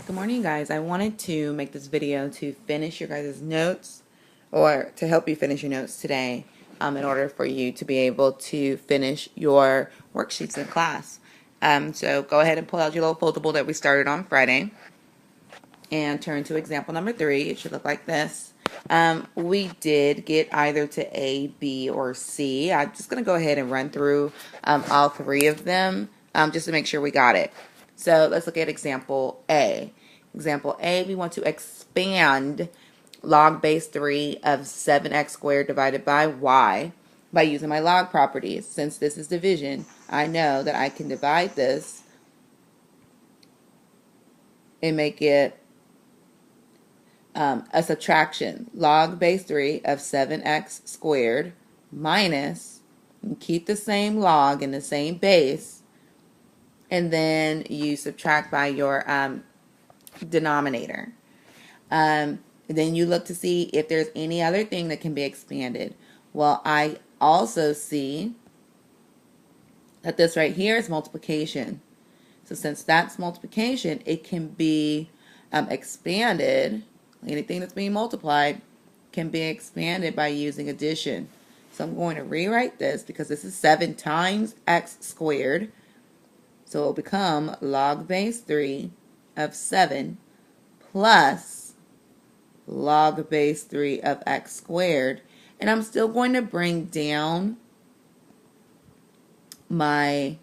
Good morning, guys. I wanted to make this video to finish your guys' notes or to help you finish your notes today in order for you to be able to finish your worksheets in class. So go ahead and pull out your little foldable that we started on Friday and turn to example number 3. It should look like this. We did get either to A, B, or C. I'm just going to go ahead and run through all 3 of them just to make sure we got it. So let's look at example A. Example A, we want to expand log base 3 of 7x squared divided by y by using my log properties. Since this is division, I know that I can divide this and make it a subtraction. Log base 3 of 7x squared minus, keep the same log in the same base, and then you subtract by your denominator. Then you look to see if there's any other thing that can be expanded. Well, I also see that this right here is multiplication. So since that's multiplication, it can be expanded. Anything that's being multiplied can be expanded by using addition. So I'm going to rewrite this because this is 7 times x squared. So it will become log base 3 of 7 plus log base 3 of x squared. And I'm still going to bring down my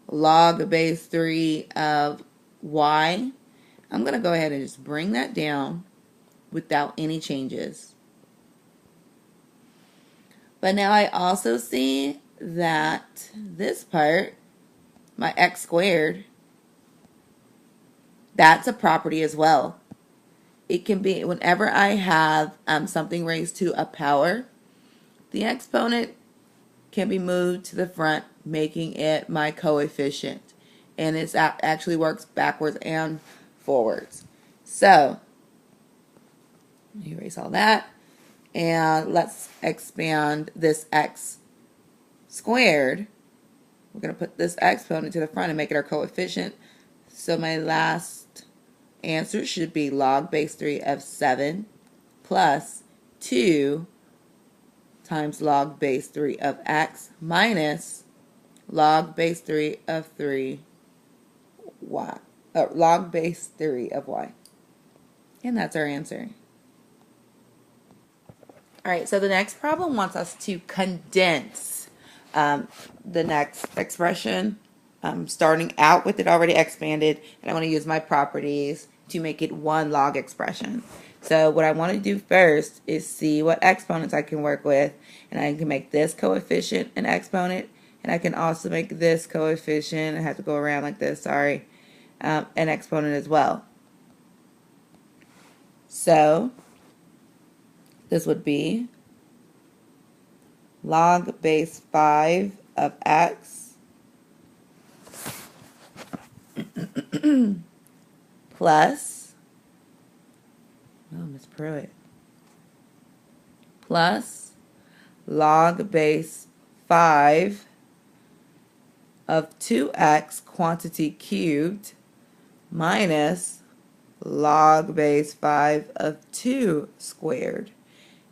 log base 3 of y. I'm going to go ahead and just bring that down without any changes. But now I also see that this part, my x squared, that's a property as well. It can be whenever I have something raised to a power, the exponent can be moved to the front, making it my coefficient. And it actually works backwards and forwards. So, erase all that. And let's expand this x squared. We're going to put this exponent to the front and make it our coefficient. So my last answer should be log base 3 of 7 plus 2 times log base 3 of x minus log base 3 of 3y. Log base 3 of y. And that's our answer. All right, so the next problem wants us to condense the next expression, starting out with it already expanded, and I want to use my properties to make it one log expression. So what I want to do first is see what exponents I can work with, and I can make this coefficient an exponent, and I can also make this coefficient, I have to go around like this, sorry, an exponent as well. So this would be log base 5 of x plus, Miss Pruitt, plus log base 5 of 2x quantity cubed minus log base 5 of 2 squared.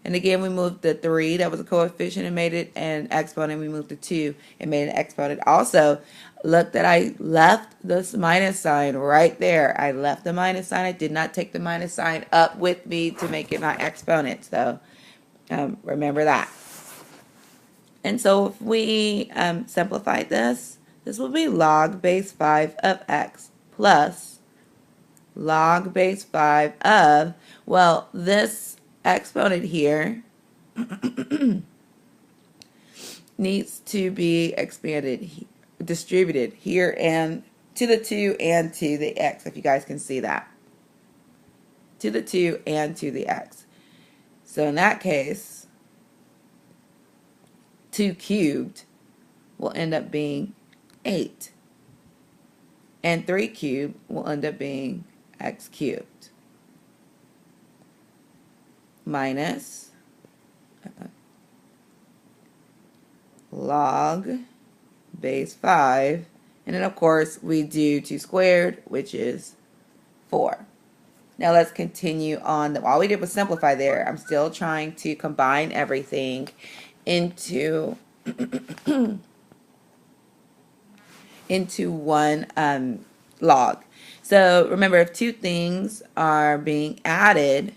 And again, we moved the 3, that was a coefficient, and made it an exponent. We moved the 2 and made an exponent. Also, look that I left this minus sign right there. I left the minus sign. I did not take the minus sign up with me to make it my exponent. So remember that. And so if we simplify this, this will be log base 5 of x plus log base 5 of, well, this exponent here needs to be expanded, distributed here and to the 2 and to the x, if you guys can see that. To the 2 and to the x. So in that case, 2 cubed will end up being 8. And 3 cubed will end up being x cubed. Minus log base 5, and then of course we do 2 squared, which is 4. Now let's continue on. All we did was simplify there. I'm still trying to combine everything into one log. So remember, if two things are being added,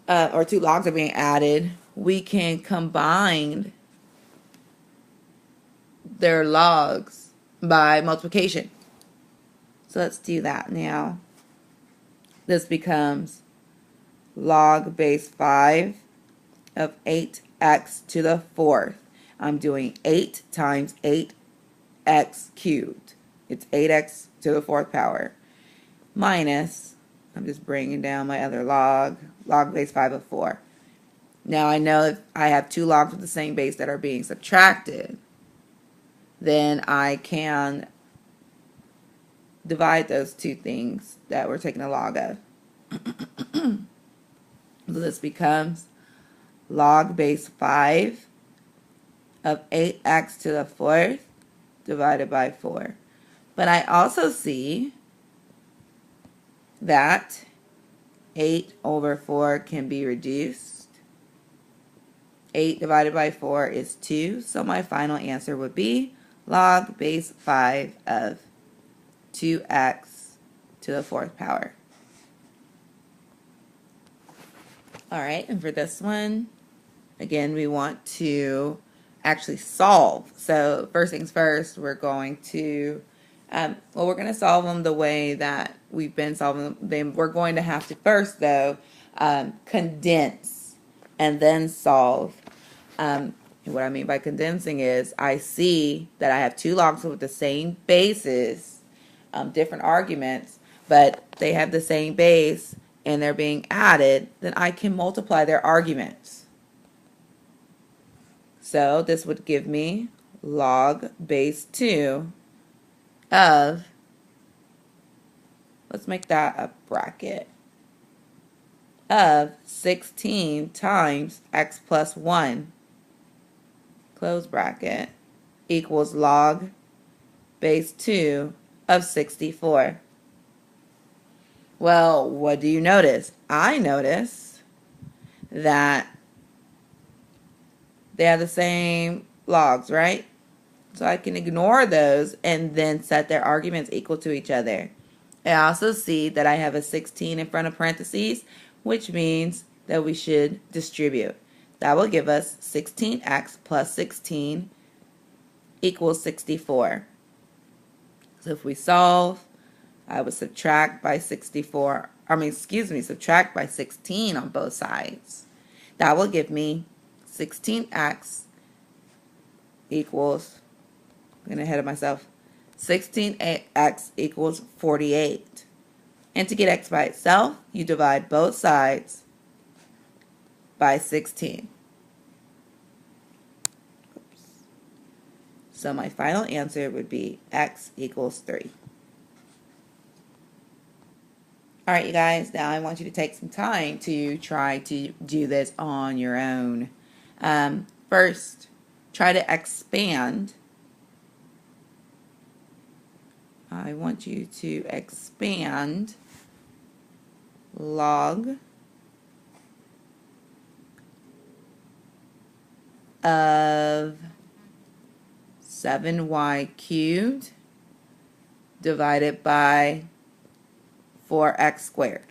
or two logs are being added, we can combine their logs by multiplication. So let's do that now. This becomes log base 5 of 8x to the 4th. I'm doing 8 times 8x cubed. It's 8x to the 4th power. Minus, I'm just bringing down my other log base 5 of 4. Now I know if I have two logs with the same base that are being subtracted, then I can divide those two things that we're taking a log of. So this becomes log base 5 of 8x to the 4th divided by 4. But I also see that 8 over 4 can be reduced. 8 divided by 4 is 2, so my final answer would be log base 5 of 2x to the 4th power. All right, and for this one, again, we want to actually solve. So first things first, we're going to, we're going to solve them the way that we've been solving them. We're going to have to first, though, condense and then solve. And what I mean by condensing is I see that I have two logs with the same bases, different arguments, but they have the same base and they're being added, then I can multiply their arguments. So this would give me log base 2 of, let's make that a bracket, of 16 times x plus 1, close bracket, equals log base 2 of 64. Well, what do you notice? I notice that they have the same logs, right? So I can ignore those and then set their arguments equal to each other. I also see that I have a 16 in front of parentheses, which means that we should distribute. That will give us 16x plus 16 equals 64. So if we solve, I would subtract by 16 on both sides. That will give me 16x equals, I'm getting ahead of myself, 16x equals 48. And to get x by itself, you divide both sides by 16. Oops. So my final answer would be x equals 3. All right, you guys, now I want you to take some time to try to do this on your own. First, try to expand. I want you to expand log of 7y cubed divided by 4x squared.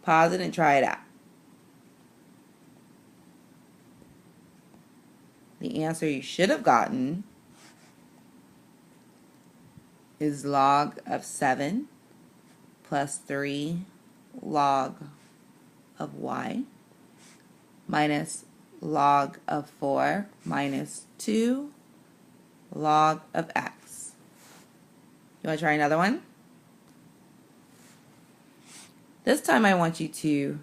Pause it and try it out. The answer you should have gotten is log of 7 plus 3 log of y minus log of 4 minus 2 log of x. You want to try another one? This time I want you to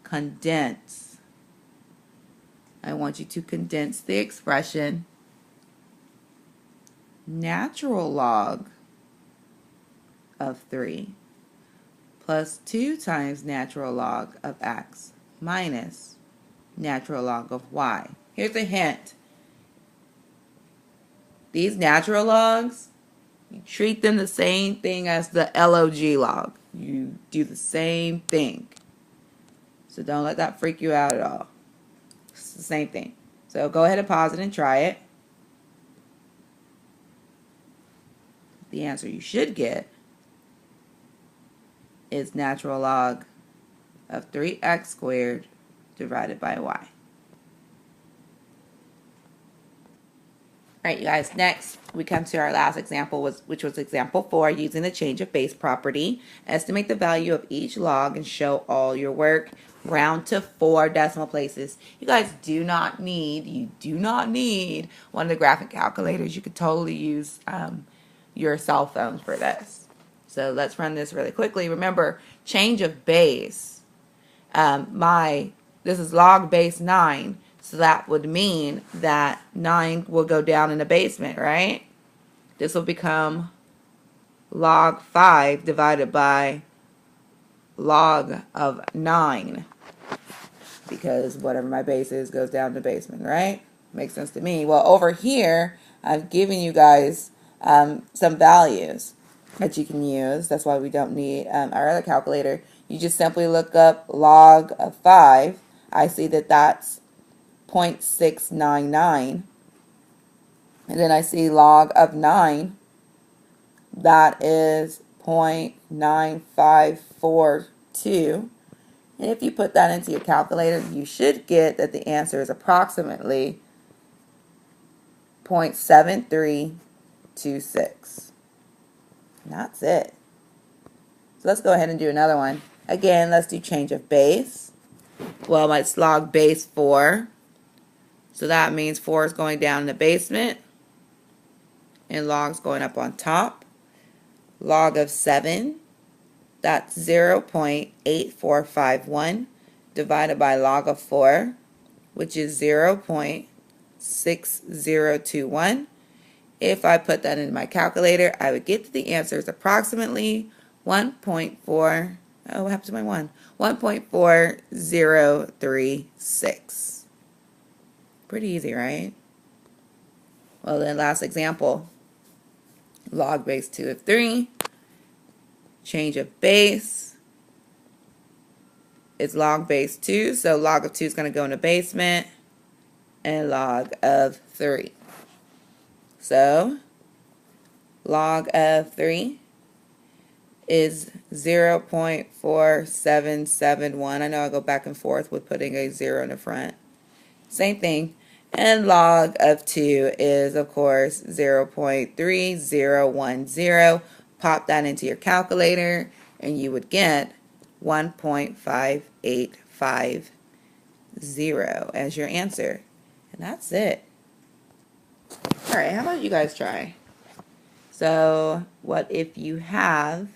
condense. I want you to condense the expression natural log of 3 plus 2 times natural log of x minus natural log of y. Here's a hint. These natural logs You treat them the same thing as the log log. You do the same thing. So don't let that freak you out at all. It's the same thing. So go ahead and pause it and try it. The answer you should get is natural log of 3x squared divided by y. Alright, you guys, next we come to our last example, which was example 4, using the change of base property. Estimate the value of each log and show all your work. Round to 4 decimal places. You guys do not need one of the graphic calculators. You could totally use your cell phones for this. So let's run this really quickly. Remember, change of base. This is log base 9. So that would mean that 9 will go down in the basement, right? This will become log 5 divided by log of 9. Because whatever my base is goes down in the basement, right? Makes sense to me. Well, over here, I've given you guys some values that you can use. That's why we don't need our other calculator. You just simply look up log of 5. I see that that's 0.699, and then I see log of 9, that is 0.9542, and if you put that into your calculator, you should get that the answer is approximately 0.7326. And that's it. So let's go ahead and do another one. Again, let's do change of base. Well, it's log base 4. So that means 4 is going down in the basement and log's going up on top. Log of 7, that's 0.8451 divided by log of 4, which is 0.6021. If I put that in my calculator, I would get to the answer is approximately 1.4, oh, what happened to my 1? 1.4036. Pretty easy, right? Well, then last example, log base 2 of 3, change of base, it's log base 2, so log of 2 is going to go in the basement, and log of 3. So, log of 3 is 0.4771. I know I go back and forth with putting a 0 in the front. Same thing. And log of 2 is, of course, 0.3010. Pop that into your calculator, and you would get 1.5850 as your answer. And that's it. All right, how about you guys try? So, what if you have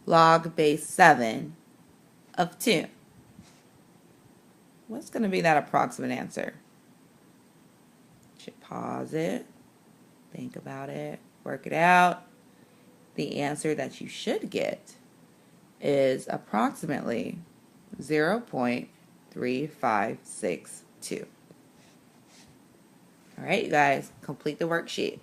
log base 7 of 2? What's going to be that approximate answer? You should pause it, think about it, work it out. The answer that you should get is approximately 0.3562. All right, you guys, complete the worksheet.